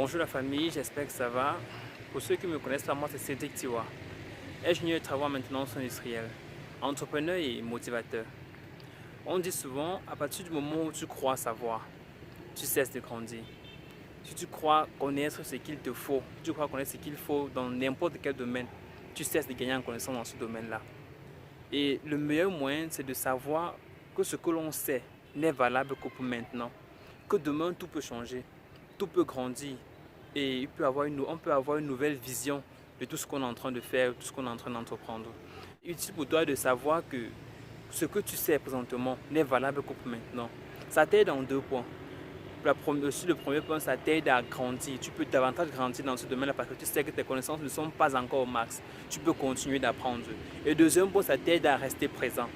Bonjour la famille, j'espère que ça va. Pour ceux qui me connaissent pas, moi c'est Cédric Tiwa, ingénieur de travaux en maintenance industrielle, entrepreneur et motivateur. On dit souvent, à partir du moment où tu crois savoir, tu cesses de grandir. Si tu crois connaître ce qu'il te faut, tu crois connaître ce qu'il faut dans n'importe quel domaine, tu cesses de gagner en connaissance dans ce domaine-là. Et le meilleur moyen, c'est de savoir que ce que l'on sait n'est valable que pour maintenant, que demain tout peut changer, tout peut grandir et on peut avoir une nouvelle vision de tout ce qu'on est en train de faire, tout ce qu'on est en train d'entreprendre. Utile pour toi de savoir que ce que tu sais présentement n'est valable que pour maintenant. Ça t'aide en deux points. Aussi, le premier point, ça t'aide à grandir. Tu peux davantage grandir dans ce domaine-là parce que tu sais que tes connaissances ne sont pas encore au max. Tu peux continuer d'apprendre. Et le deuxième point, ça t'aide à rester présent.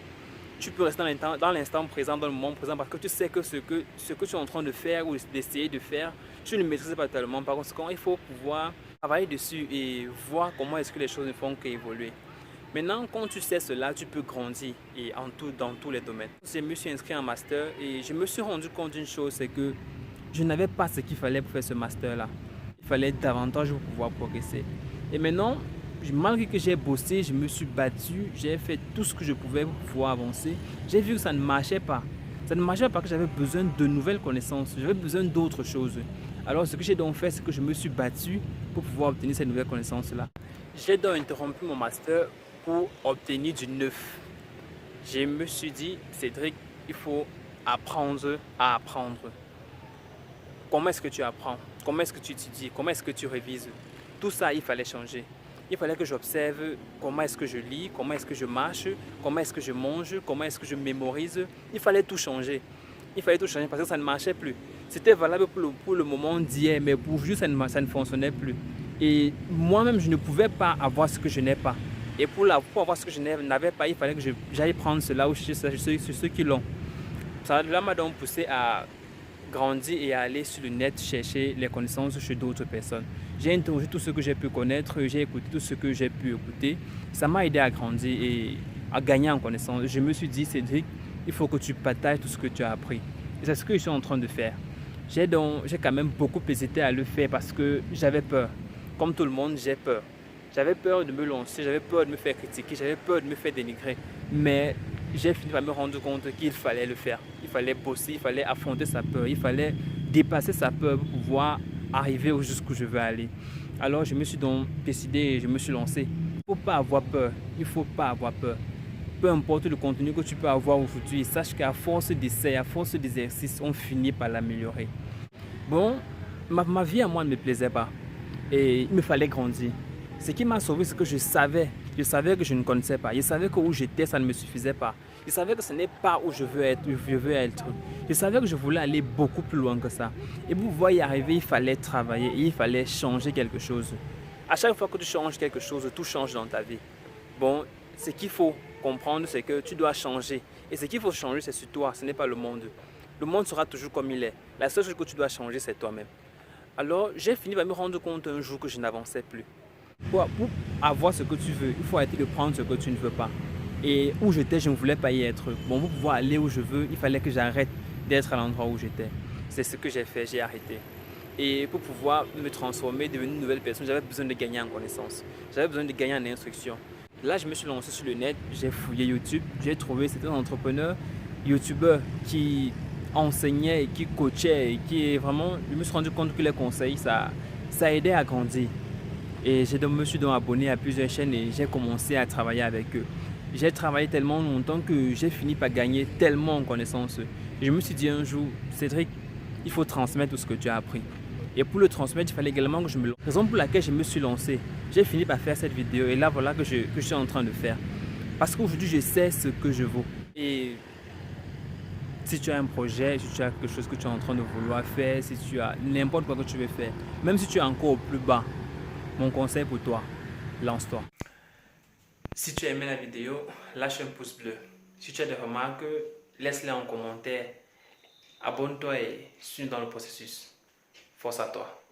Tu peux rester dans l'instant présent, dans le moment présent parce que tu sais que ce que tu es en train de faire ou d'essayer de faire, tu ne maîtrises pas tellement. Par conséquent, il faut pouvoir travailler dessus et voir comment est-ce que les choses ne font qu'évoluer. Maintenant, quand tu sais cela, tu peux grandir et dans tous les domaines. Je me suis inscrit en master et je me suis rendu compte d'une chose, c'est que je n'avais pas ce qu'il fallait pour faire ce master-là. Il fallait davantage pour pouvoir progresser. Et maintenant, malgré que j'ai bossé, je me suis battu, j'ai fait tout ce que je pouvais pour pouvoir avancer. J'ai vu que ça ne marchait pas. Ça ne marchait pas parce que j'avais besoin de nouvelles connaissances, j'avais besoin d'autres choses. Alors ce que j'ai donc fait, c'est que je me suis battu pour pouvoir obtenir ces nouvelles connaissances-là. J'ai donc interrompu mon master pour obtenir du neuf. Je me suis dit, Cédric, il faut apprendre à apprendre. Comment est-ce que tu apprends? Comment est-ce que tu étudies? Comment est-ce que tu révises? Tout ça, il fallait changer. Il fallait que j'observe comment est-ce que je lis, comment est-ce que je marche, comment est-ce que je mange, comment est-ce que je mémorise. Il fallait tout changer. Il fallait tout changer parce que ça ne marchait plus. C'était valable pour le moment d'hier, mais pour aujourd'hui, ça ne fonctionnait plus. Et moi-même, je ne pouvais pas avoir ce que je n'ai pas. Et pour avoir ce que je n'avais pas, il fallait que j'aille prendre cela ou chez ceux qui l'ont. Ça m'a donc poussé à grandir et à aller sur le net chercher les connaissances chez d'autres personnes. J'ai interrogé tout ce que j'ai pu connaître, j'ai écouté tout ce que j'ai pu écouter. Ça m'a aidé à grandir et à gagner en connaissance. Je me suis dit, Cédric, il faut que tu partages tout ce que tu as appris. Et c'est ce que je suis en train de faire. J'ai quand même beaucoup hésité à le faire parce que j'avais peur. Comme tout le monde, j'ai peur. J'avais peur de me lancer, j'avais peur de me faire critiquer, j'avais peur de me faire dénigrer. Mais j'ai fini par me rendre compte qu'il fallait le faire. Il fallait bosser, il fallait affronter sa peur, il fallait dépasser sa peur pour pouvoir arriver jusqu'où je veux aller. Alors je me suis donc décidé et je me suis lancé. Il ne faut pas avoir peur, il ne faut pas avoir peur. Peu importe le contenu que tu peux avoir aujourd'hui, sache qu'à force d'essais, à force d'exercice, on finit par l'améliorer. Bon, ma vie à moi ne me plaisait pas et il me fallait grandir. Ce qui m'a sauvé, c'est que je savais que je ne connaissais pas. Je savais que où j'étais, ça ne me suffisait pas. Je savais que ce n'est pas où je veux être. Je savais que je voulais aller beaucoup plus loin que ça. Et pour pouvoir y arriver, il fallait travailler et il fallait changer quelque chose. À chaque fois que tu changes quelque chose, tout change dans ta vie. Bon, ce qu'il faut comprendre, c'est que tu dois changer. Et ce qu'il faut changer, c'est sur toi, ce n'est pas le monde. Le monde sera toujours comme il est. La seule chose que tu dois changer, c'est toi-même. Alors, j'ai fini par me rendre compte un jour que je n'avançais plus. Pour avoir ce que tu veux, il faut arrêter de prendre ce que tu ne veux pas. Et où j'étais, je ne voulais pas y être. Bon, pour pouvoir aller où je veux, il fallait que j'arrête d'être à l'endroit où j'étais. C'est ce que j'ai fait, j'ai arrêté. Et pour pouvoir me transformer, devenir une nouvelle personne, j'avais besoin de gagner en connaissances. J'avais besoin de gagner en instruction. Là, je me suis lancé sur le net, j'ai fouillé YouTube, j'ai trouvé certains entrepreneurs, youtubeurs qui enseignaient et qui coachaient et qui vraiment, je me suis rendu compte que les conseils, ça aidait à grandir. Et je me suis donc abonné à plusieurs chaînes et j'ai commencé à travailler avec eux. J'ai travaillé tellement longtemps que j'ai fini par gagner tellement en connaissances. Et je me suis dit un jour, Cédric, il faut transmettre tout ce que tu as appris. Et pour le transmettre, il fallait également que je me lance. Raison pour laquelle je me suis lancé. J'ai fini par faire cette vidéo et là voilà que je suis en train de faire. Parce qu'aujourd'hui, je sais ce que je vaux. Et si tu as un projet, si tu as quelque chose que tu es en train de vouloir faire, si tu as n'importe quoi que tu veux faire, même si tu es encore au plus bas, mon conseil pour toi, lance-toi. Si tu as aimé la vidéo, lâche un pouce bleu. Si tu as des remarques, laisse-les en commentaire. Abonne-toi et suis dans le processus. Force à toi.